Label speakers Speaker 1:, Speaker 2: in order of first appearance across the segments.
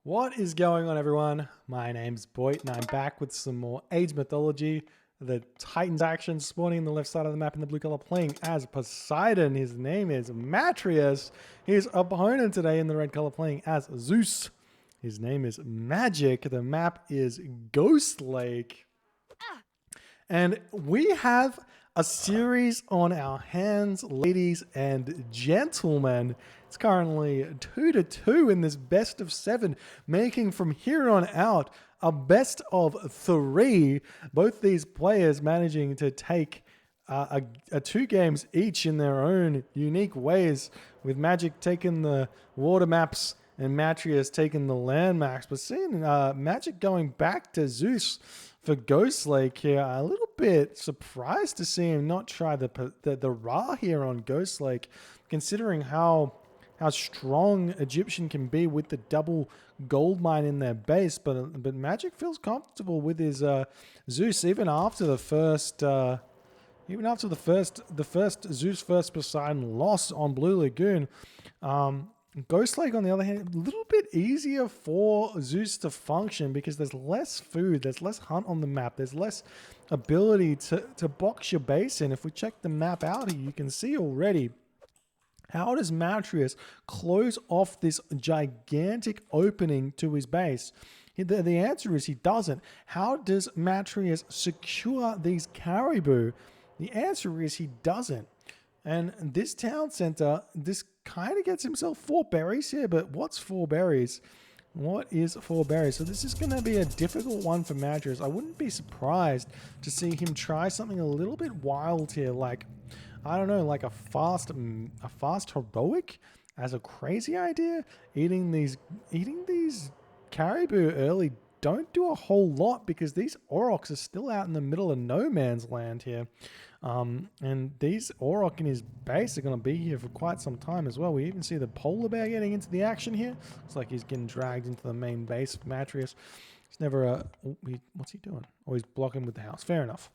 Speaker 1: What is going on, everyone? My name's Boyd, and I'm back with some more Age Mythology. The Titans action spawning on the left side of the map in the blue color, playing as Poseidon. His name is Matreiuss. His opponent today in the red color, playing as Zeus. His name is Magic. The map is Ghost Lake. And we have a series on our hands, ladies and gentlemen. It's currently 2-2 in this best of 7, making from here on out a best of 3. Both these players managing to take a 2 games each in their own unique ways, with Magic taking the water maps and Matreiuss taking the land maps. But seeing Magic going back to Zeus for Ghost Lake here, a little bit surprised to see him not try the Ra here on Ghost Lake, considering how strong Egyptian can be with the double gold mine in their base. But Magic feels comfortable with his Zeus even after the first. Even after the first Zeus first Poseidon loss on Blue Lagoon, Ghost Lake, on the other hand, a little bit easier for Zeus to function because there's less food, there's less hunt on the map, there's less ability to box your base in. If we check the map out here, you can see already, how does Matreiuss close off this gigantic opening to his base? The answer is he doesn't. How does Matreiuss secure these caribou? The answer is he doesn't. And this town center, this kind of gets himself 4 berries here, but what's 4 berries? What is 4 berries? So this is going to be a difficult one for Matreiuss. I wouldn't be surprised to see him try something a little bit wild here, like, I don't know, like a fast heroic as a crazy idea. Eating these caribou early don't do a whole lot because these aurochs are still out in the middle of no man's land here. And these auroch in his base are going to be here for quite some time as well. We even see the polar bear getting into the action here. Looks like he's getting dragged into the main base of Matreiuss. It's never a... what's he doing? Oh, he's blocking with the house. Fair enough.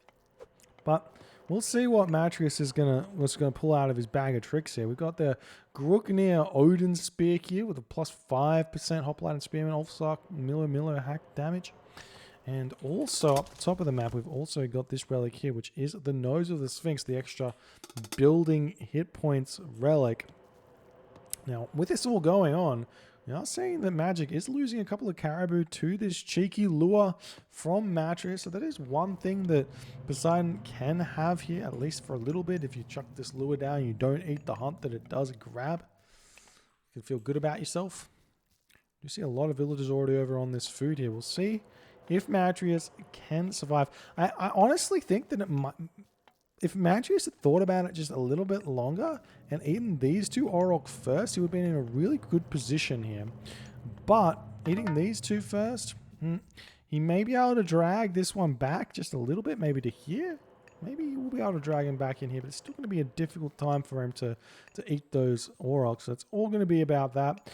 Speaker 1: But we'll see what Matreiuss is gonna pull out of his bag of tricks here. We've got the Gruknir Odin Spear here with a plus 5% Hoplite and Spearman, Ulfsock, Miller hack damage. And also up the top of the map, we've also got this relic here, which is the Nose of the Sphinx, the extra building hit points relic. Now, with this all going on, we are seeing that Magic is losing a couple of caribou to this cheeky lure from Matreiuss. So that is one thing that Poseidon can have here, at least for a little bit. If you chuck this lure down, you don't eat the hunt that it does grab. You can feel good about yourself. You see a lot of villagers already over on this food here. We'll see if Matreiuss can survive. I honestly think that it might... If Matreiuss had thought about it just a little bit longer and eaten these 2 auroch first, he would have been in a really good position here. But eating these 2 first, he may be able to drag this one back just a little bit, maybe to here. Maybe he will be able to drag him back in here, but it's still going to be a difficult time for him to eat those aurochs. So it's all going to be about that.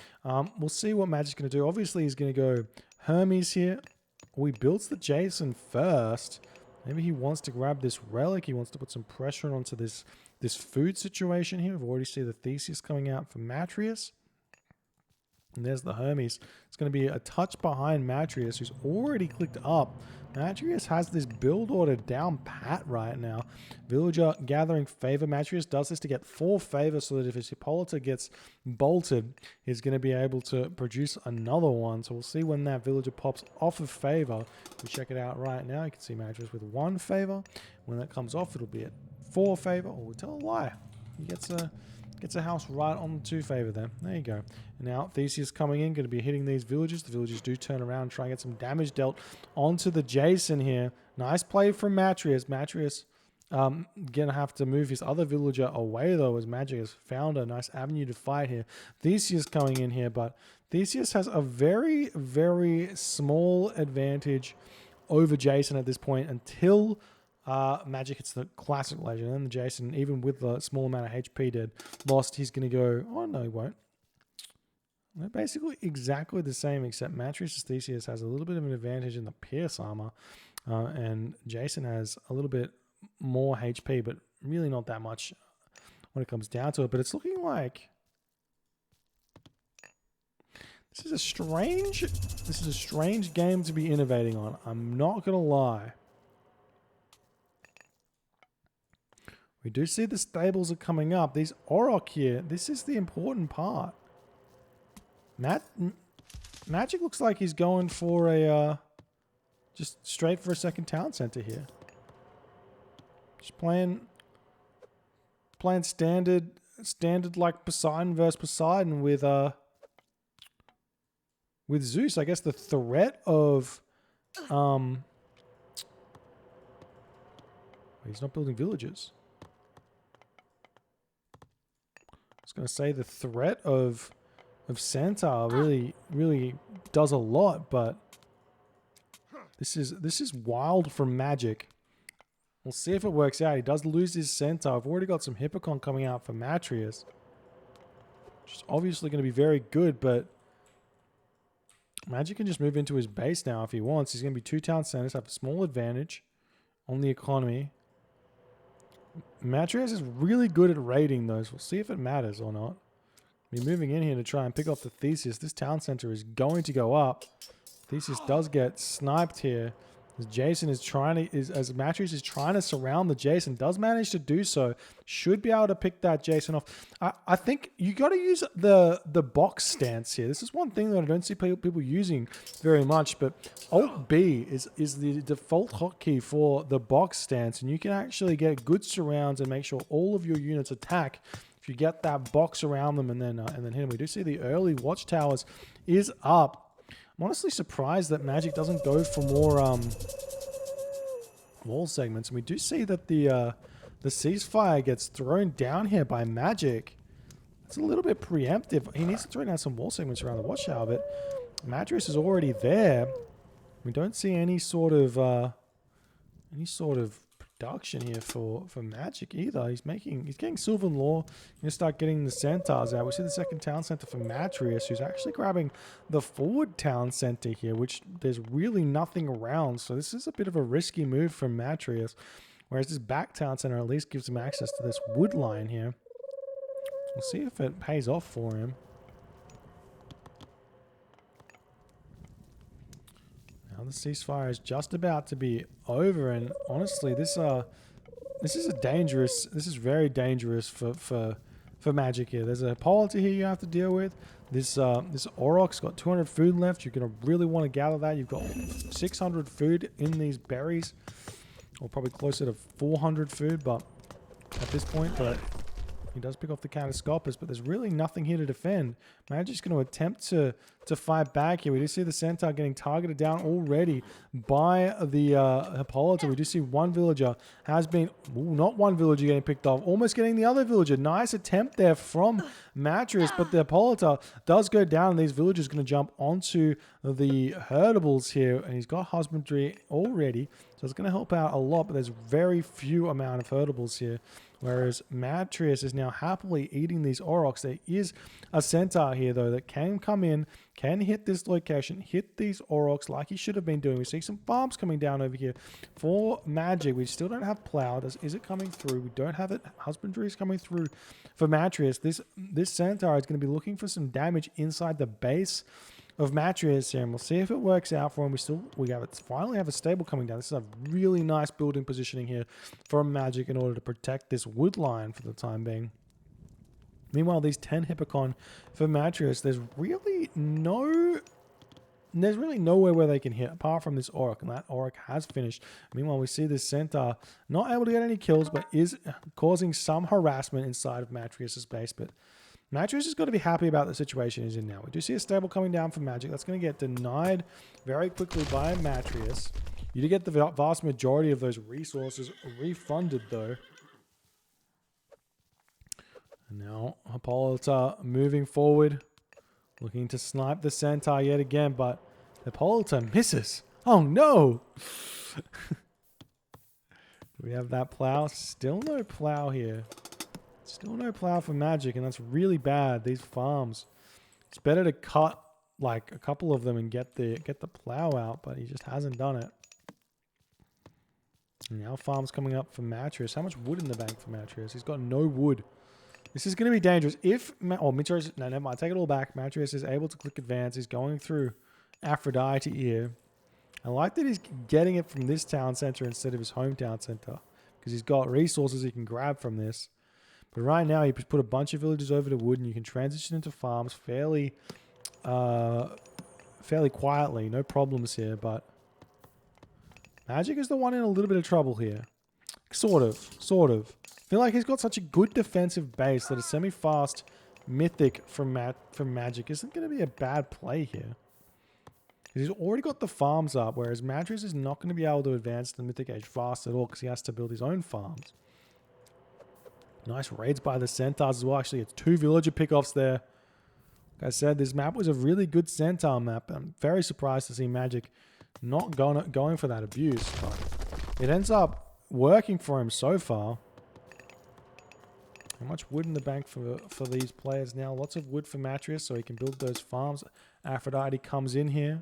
Speaker 1: We'll see what Magic's going to do. Obviously, he's going to go Hermes here. Well, he builds the Jason first. Maybe he wants to grab this relic. He wants to put some pressure onto this food situation here. We've already seen the Theseus coming out for Matreiuss. And there's the Hermes. It's going to be a touch behind Matreiuss, who's already clicked up. Matreiuss has this build order down pat right now. Villager gathering favor. Matreiuss does this to get 4 favor so that if his Hippolyta gets bolted, he's going to be able to produce another one. So we'll see when that villager pops off of favor. If we check it out right now, you can see Matreiuss with 1 favor. When that comes off, it'll be at 4 favor. Or we'll tell a lie. He gets a house right on the 2 favor there. There you go. And now Theseus coming in, going to be hitting these villagers. The villagers do turn around and try and get some damage dealt onto the Jason here. Nice play from Matreiuss. Matreiuss going to have to move his other villager away, though, as Magic has found a nice avenue to fight here. Theseus coming in here, but Theseus has a very, very small advantage over Jason at this point until... Magic hits the classic legend, and the Jason, even with the small amount of HP dead lost, he's going to go, oh no, he won't. They're basically exactly the same, except Matreiuss' Theseus has a little bit of an advantage in the Pierce armor, and Jason has a little bit more HP, but really not that much when it comes down to it. But it's looking like This is a strange game to be innovating on. I'm not gonna lie. We do see the stables are coming up. These Auroch here, this is the important part. Magic looks like he's going for a just straight for a second town center here. Just playing standard like Poseidon versus Poseidon with Zeus. I guess the threat of he's not building villages. I was gonna say the threat of Centaur really does a lot, but this is wild from Magic. We'll see if it works out. He does lose his Centaur. I've already got some Hippocon coming out for Matreiuss, which is obviously going to be very good, but Magic can just move into his base now if he wants. He's going to be 2 town centers, have a small advantage on the economy. Matreiuss is really good at raiding those. We'll see if it matters or not. Be moving in here to try and pick up the Theseus. This town center is going to go up. Theseus does get sniped here. As Jason is trying to, as Matreiuss is trying to surround the Jason, does manage to do so. Should be able to pick that Jason off. I think you got to use the box stance here. This is one thing that I don't see people using very much, but Alt B is the default hotkey for the box stance, and you can actually get good surrounds and make sure all of your units attack if you get that box around them and then hit them. We do see the early watchtowers is up. I'm honestly surprised that Magic doesn't go for more wall segments. And we do see that the ceasefire gets thrown down here by Magic. It's a little bit preemptive. He needs to throw down some wall segments around the watchtower, but Matreiuss is already there. We don't see any sort of production here for Magic either. He's getting Sylvan Law. He's gonna start getting the Centaurs out. We see the second town center for Matreiuss, who's actually grabbing the forward town center here, which there's really nothing around. So this is a bit of a risky move from Matreiuss. Whereas this back town center at least gives him access to this wood line here. We'll see if it pays off for him. Now the ceasefire is just about to be over, and honestly, this is very dangerous for Magic here. There's a Hippolyta here you have to deal with. This Auroch's got 200 food left. You're gonna really want to gather that. You've got 600 food in these berries, or probably closer to 400 food, but at this point, but he does pick off the Counterscoppers, but there's really nothing here to defend. Magic's going to attempt to fight back here. We do see the Centaur getting targeted down already by the Hippolyta. We do see one villager has been... Ooh, not one villager getting picked off, almost getting the other villager. Nice attempt there from Matreiuss, but the Hippolyta does go down, and these villagers are going to jump onto the herdables here, and he's got husbandry already, so it's going to help out a lot, but there's very few amount of herdables here. Whereas Matreiuss is now happily eating these Aurochs. There is a Centaur here, though, that can come in, can hit this location, hit these Aurochs like he should have been doing. We see some farms coming down over here for Magic. We still don't have plow. Is it coming through? We don't have it. Husbandry is coming through for Matreiuss. This Centaur is going to be looking for some damage inside the base of Matreiuss here, and we'll see if it works out for him. We finally have a stable coming down. This is a really nice building positioning here for Magic in order to protect this wood line for the time being. Meanwhile, these 10 Hippocon for Matreiuss, there's really nowhere where they can hit apart from this Auroch, and that Auroch has finished. Meanwhile, we see this Centaur not able to get any kills, but is causing some harassment inside of Matreiuss's base, but Matreiuss has got to be happy about the situation he's in now. We do see a stable coming down for Magic. That's going to get denied very quickly by Matreiuss. You do get the vast majority of those resources refunded, though. And now Hippolyta moving forward, looking to snipe the Centaur yet again, but Hippolyta misses. Oh, no! Do we have that plow? Still no plow here. Still no plow for Magic, and that's really bad. These farms, it's better to cut like a couple of them and get the plow out, but he just hasn't done it. And now farms coming up for Matreiuss. How much wood in the bank for Matreiuss? He's got no wood. This is going to be dangerous. If... Matreiuss... No, never mind. Take it all back. Matreiuss is able to click advance. He's going through Aphrodite here. I like that he's getting it from this town center instead of his hometown center. Because he's got resources he can grab from this. But right now, he put a bunch of villages over to wood, and you can transition into farms fairly quietly. No problems here, but... Magic is the one in a little bit of trouble here. Sort of. I feel like he's got such a good defensive base that a semi-fast Mythic from Magic isn't going to be a bad play here. He's already got the farms up, whereas Matreiuss is not going to be able to advance the Mythic Age fast at all because he has to build his own farms. Nice raids by the Centaurs as well. Actually, it's 2 villager pickoffs there. Like I said, this map was a really good Centaur map. I'm very surprised to see Magic not going for that abuse. But it ends up working for him so far. How much wood in the bank for these players now? Lots of wood for Matreiuss so he can build those farms. Aphrodite comes in here.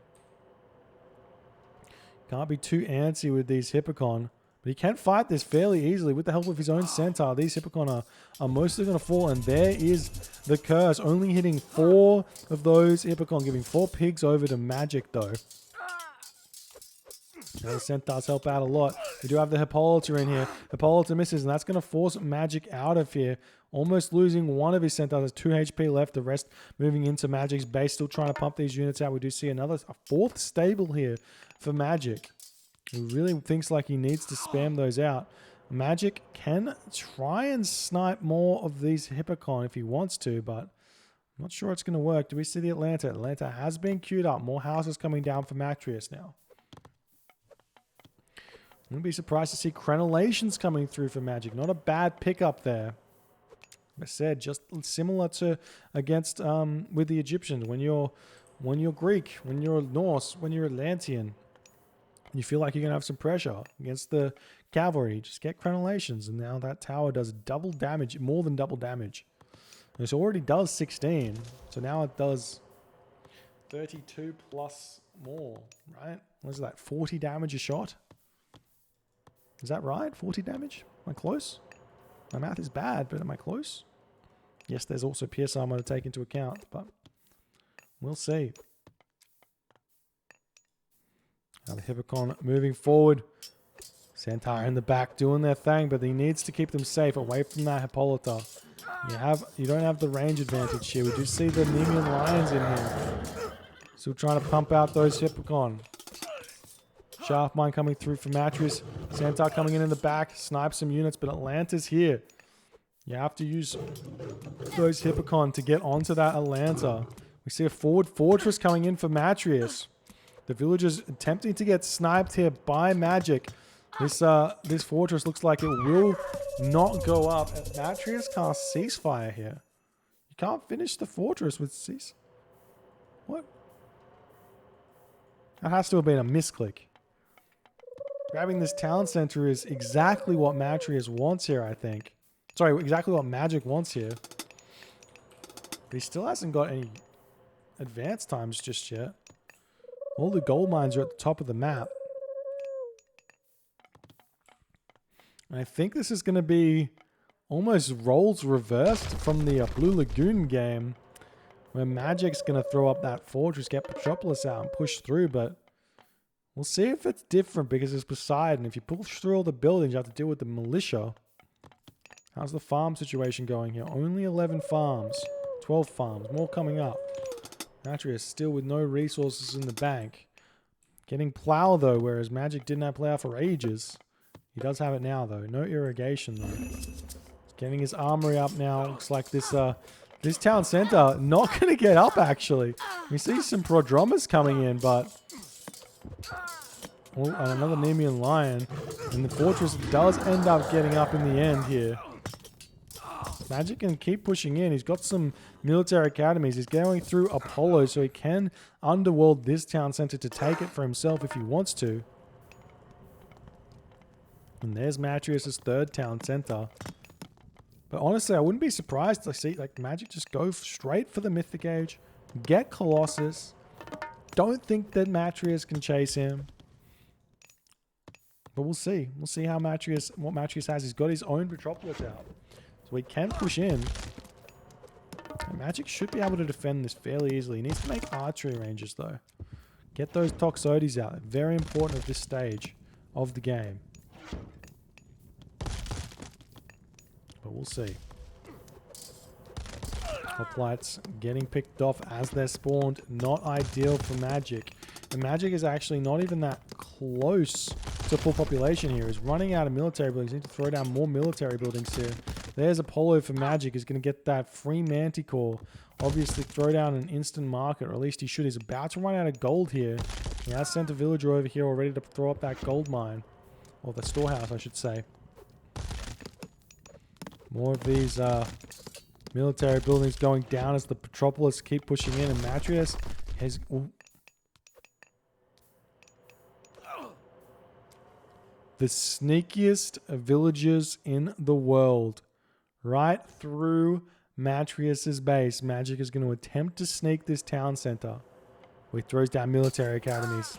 Speaker 1: Can't be too antsy with these Hippocon. But he can fight this fairly easily with the help of his own Centaur. These Hippocon are mostly going to fall. And there is the curse. Only hitting 4 of those Hippocon. Giving 4 pigs over to Magic though. Now the Centaurs help out a lot. We do have the Hippolyta in here. Hippolyta misses, and that's going to force Magic out of here. Almost losing one of his Centaurs. There's 2 HP left. The rest moving into Magic's base. Still trying to pump these units out. We do see a 4th stable here for Magic. He really thinks like he needs to spam those out. Magic can try and snipe more of these Hippocon if he wants to, but I'm not sure it's going to work. Do we see the Atlanta? Atlanta has been queued up. More houses coming down for Matreiuss now. I wouldn't be surprised to see crenellations coming through for Magic. Not a bad pickup there. Like I said, just similar to against with the Egyptians. When you're Greek, when you're Norse, when you're Atlantean, you feel like you're going to have some pressure against the cavalry. Just get crenellations. And now that tower does double damage, more than double damage. It already does 16. So now it does 32 plus more, right? What is that, 40 damage a shot? Is that right? 40 damage? Am I close? My math is bad, but am I close? Yes, there's also Pierce Armor to take into account, but we'll see. Now the Hippocon moving forward. Centaur in the back doing their thing, but he needs to keep them safe away from that Hippolyta. You don't have the range advantage here. We do see the Nemean Lions in here. Still trying to pump out those Hippocon. Shaft Mine coming through for Matreiuss. Centaur coming in the back. Snipe some units, but Atlanta's here. You have to use those Hippocon to get onto that Atlanta. We see a forward fortress coming in for Matreiuss. The villagers attempting to get sniped here by Magic. This fortress looks like it will not go up. Matreiuss casts Ceasefire here. You can't finish the fortress with cease. What? That has to have been a misclick. Grabbing this town center is exactly what Matreiuss wants here, I think. Sorry, exactly what Magic wants here. But he still hasn't got any advance times just yet. All the gold mines are at the top of the map. And I think this is going to be almost roles reversed from the Blue Lagoon game, where Magic's going to throw up that fortress, get Petropolis out and push through, but we'll see if it's different because it's Poseidon. If you push through all the buildings, you have to deal with the militia. How's the farm situation going here? Only 11 farms. 12 farms. More coming up. Matreiuss still with no resources in the bank. Getting plow though, whereas Magic didn't have plow for ages. He does have it now though. No irrigation though. Getting his armory up now. Looks like this town center not going to get up actually. We see some prodromas coming in, but... Oh, and another Nemean Lion. And the fortress does end up getting up in the end here. Magic can keep pushing in. He's got some military academies. He's going through Apollo, so he can underworld this town center to take it for himself if he wants to. And there's Matreiuss' 3rd town center. But honestly, I wouldn't be surprised to see like Magic just go straight for the Mythic Age, get Colossus. Don't think that Matreiuss can chase him. But we'll see. We'll see how what Matreiuss has. He's got his own Petropolis out. So we can push in. Magic should be able to defend this fairly easily. He needs to make archery ranges though. Get those Toxotes out. Very important at this stage of the game. But we'll see. Hoplites getting picked off as they're spawned. Not ideal for Magic. And Magic is actually not even that close to full population here. He's running out of military buildings. Need to throw down more military buildings here. There's Apollo for Magic. He's going to get that free Manticore. Obviously throw down an instant market, or at least he should. He's about to run out of gold here. He has sent a villager over here already to throw up that gold mine. Or the storehouse, I should say. More of these military buildings going down as the Petropolis keep pushing in, and Matreiuss has... Ooh. The sneakiest villagers in the world. Right through Matreiuss's base. Magic is going to attempt to sneak this town center. He throws down military academies.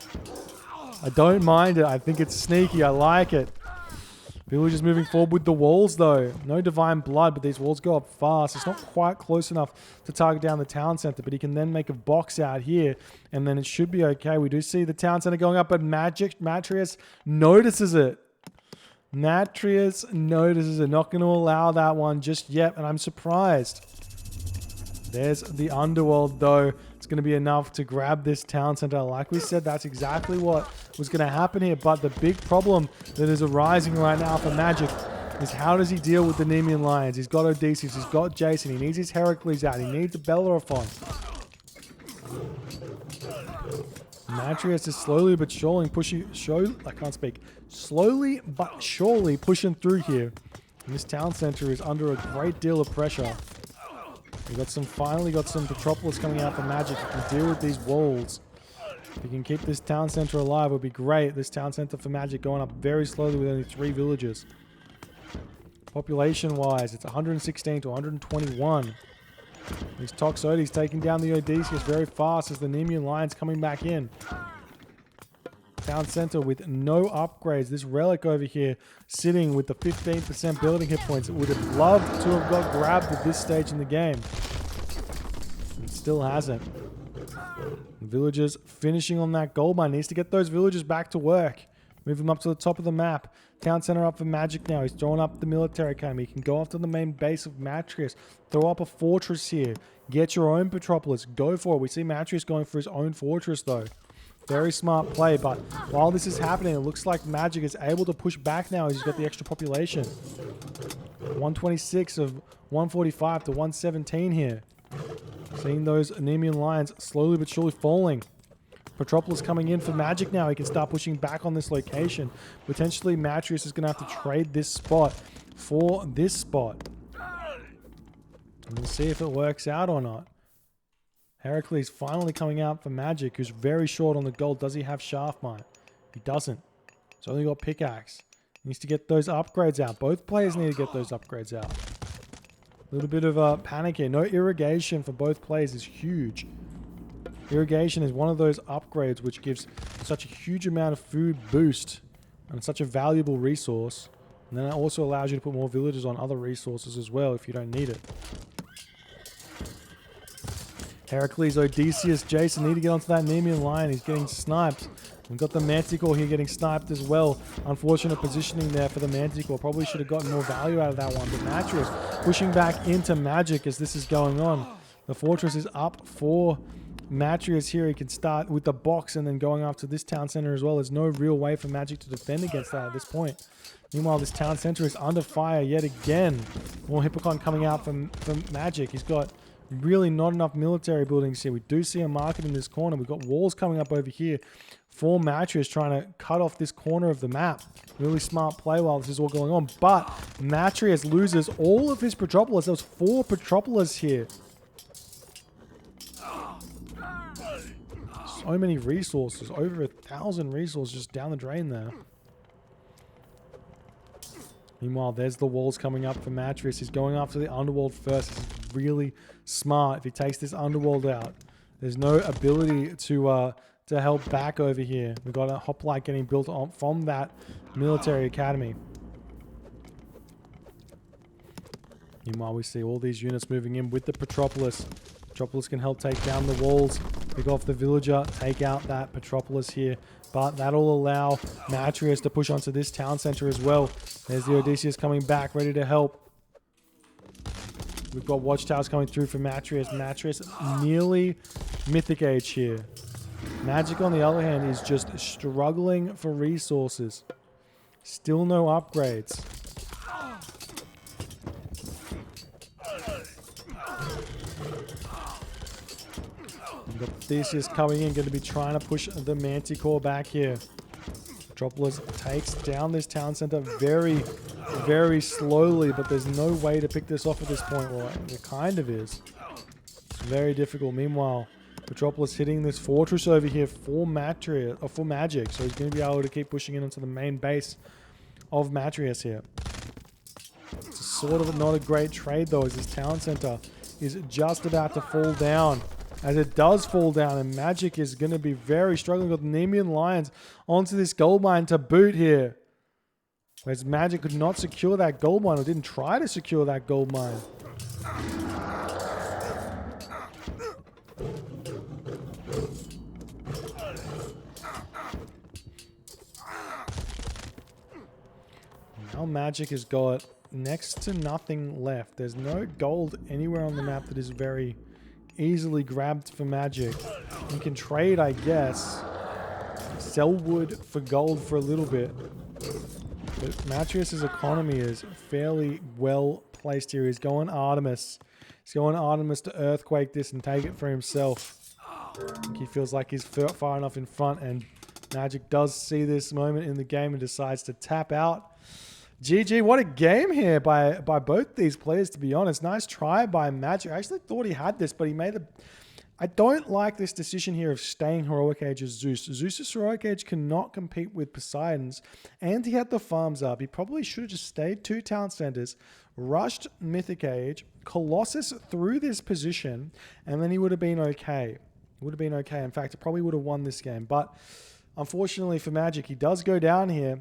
Speaker 1: I don't mind it. I think it's sneaky. I like it. Villagers moving forward with the walls though. No divine blood, but these walls go up fast. It's not quite close enough to target down the town center, but he can then make a box out here, and then it should be okay. We do see the town center going up, but Matreiuss notices it. Matreiuss notices it. Not going to allow that one just yet, and I'm surprised. There's the underworld though. It's going to be enough to grab this town center. Like we said, that's exactly what was going to happen here. But the big problem that is arising right now for Magic is how does he deal with the Nemean Lions? He's got Odysseus, he's got Jason, he needs his Heracles out, he needs a Bellerophon. Matreiuss is slowly but surely pushing, slowly but surely pushing through here. And this town center is under a great deal of pressure. We got some, finally got some Petropolis coming out for Magic. He can deal with these walls. If he can keep this town center alive, it would be great. This town center for Magic going up very slowly with only 3 villages. Population-wise, it's 116 to 121. These Toxotes taking down the Odysseus very fast as the Nemean Lions coming back in. Town center with no upgrades. This relic over here sitting with the 15% building hit points. It would have loved to have got grabbed at this stage in the game. It still hasn't. The villagers finishing on that gold mine. Needs to get those villagers back to work. Move them up to the top of the map. Town center up for Magic now. He's throwing up the military academy. He can go after the main base of Matreiuss. Throw up a fortress here. Get your own Petropolis. Go for it. We see Matreiuss going for his own fortress though. Very smart play, but while this is happening, it looks like Magic is able to push back now as he's got the extra population. 126 of 145 to 117 here. Seeing those Nemean Lions slowly but surely falling. Petropolis coming in for Magic now. He can start pushing back on this location. Potentially Matreiuss is going to have to trade this spot for this spot. And we'll see if it works out or not. Heracles finally coming out for Magic, who's very short on the gold. Does he have Shaft Mine? He doesn't. He's only got Pickaxe. He needs to get those upgrades out. Both players need to get those upgrades out. A little bit of a panic here. No irrigation for both players is huge. Irrigation is one of those upgrades which gives such a huge amount of food boost and such a valuable resource. And then it also allows you to put more villagers on other resources as well if you don't need it. Heracles, Odysseus, Jason need to get onto that Nemean Lion. He's getting sniped. We've got the Manticore here getting sniped as well. Unfortunate positioning there for the Manticore. Probably should have gotten more value out of that one. But Matreiuss pushing back into Magic as this is going on. The fortress is up for Matreiuss here. He can start with the box and then going after this town center as well. There's no real way for Magic to defend against that at this point. Meanwhile, this town center is under fire yet again. More Hippocon coming out from Magic. He's got really not enough military buildings here. We do see a market in this corner. We've got walls coming up over here for Matreiuss trying to cut off this corner of the map. Really smart play while this is all going on. But Matreiuss loses all of his Petropolis. There was 4 Petropolis here. So many resources. Over 1,000 resources just down the drain there. Meanwhile, there's the walls coming up for Matreiuss. He's going after the underworld first. He's really smart. If he takes this underworld out, there's no ability to help back over here. We've got a hoplite getting built on from that military academy. Meanwhile, we see all these units moving in with the Petropolis. Petropolis can help take down the walls, pick off the villager, take out that Petropolis here. But that'll allow Matreiuss to push onto this town center as well. There's the Odysseus coming back, ready to help. We've got watchtowers coming through for Matreiuss. Matreiuss nearly Mythic Age here. Magic, on the other hand, is just struggling for resources. Still no upgrades. We've got Theseus coming in, going to be trying to push the Manticore back here. Metropolis takes down this town center very, very slowly, but there's no way to pick this off at this point. Well, it kind of is. It's very difficult. Meanwhile, Metropolis hitting this fortress over here for Matreiuss, or for Magic, so he's going to be able to keep pushing in onto the main base of Matreiuss here. It's sort of not a great trade though, as this town center is just about to fall down. As it does fall down, and Magic is going to be very struggling with Nemean Lions onto this gold mine to boot here. Whereas Magic could not secure that gold mine, or didn't try to secure that gold mine. Now Magic has got next to nothing left. There's no gold anywhere on the map that is very easily grabbed for Magic. You can trade, I guess. Sell wood for gold for a little bit. But Matreiuss' economy is fairly well placed here. He's going Artemis. He's going Artemis to Earthquake this and take it for himself. I think he feels like he's far enough in front, and Magic does see this moment in the game and decides to tap out. GG, what a game here by both these players, to be honest. Nice try by Magic. I actually thought he had this, but he made the... I don't like this decision here of staying Heroic Age as Zeus. Zeus's Heroic Age cannot compete with Poseidon's, and he had the farms up. He probably should have just stayed 2 town centers, rushed Mythic Age, Colossus through this position, and then he would have been okay. It would have been okay. In fact, it probably would have won this game. But unfortunately for Magic, he does go down here.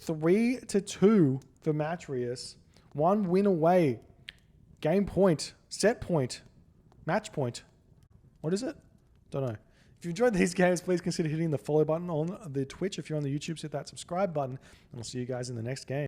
Speaker 1: 3-2 for Matreiuss. 1 win away. Game point. Set point. Match point. What is it? Don't know. If you enjoyed these games, please consider hitting the follow button on the Twitch. If you're on the YouTube, hit that subscribe button. And I'll see you guys in the next game.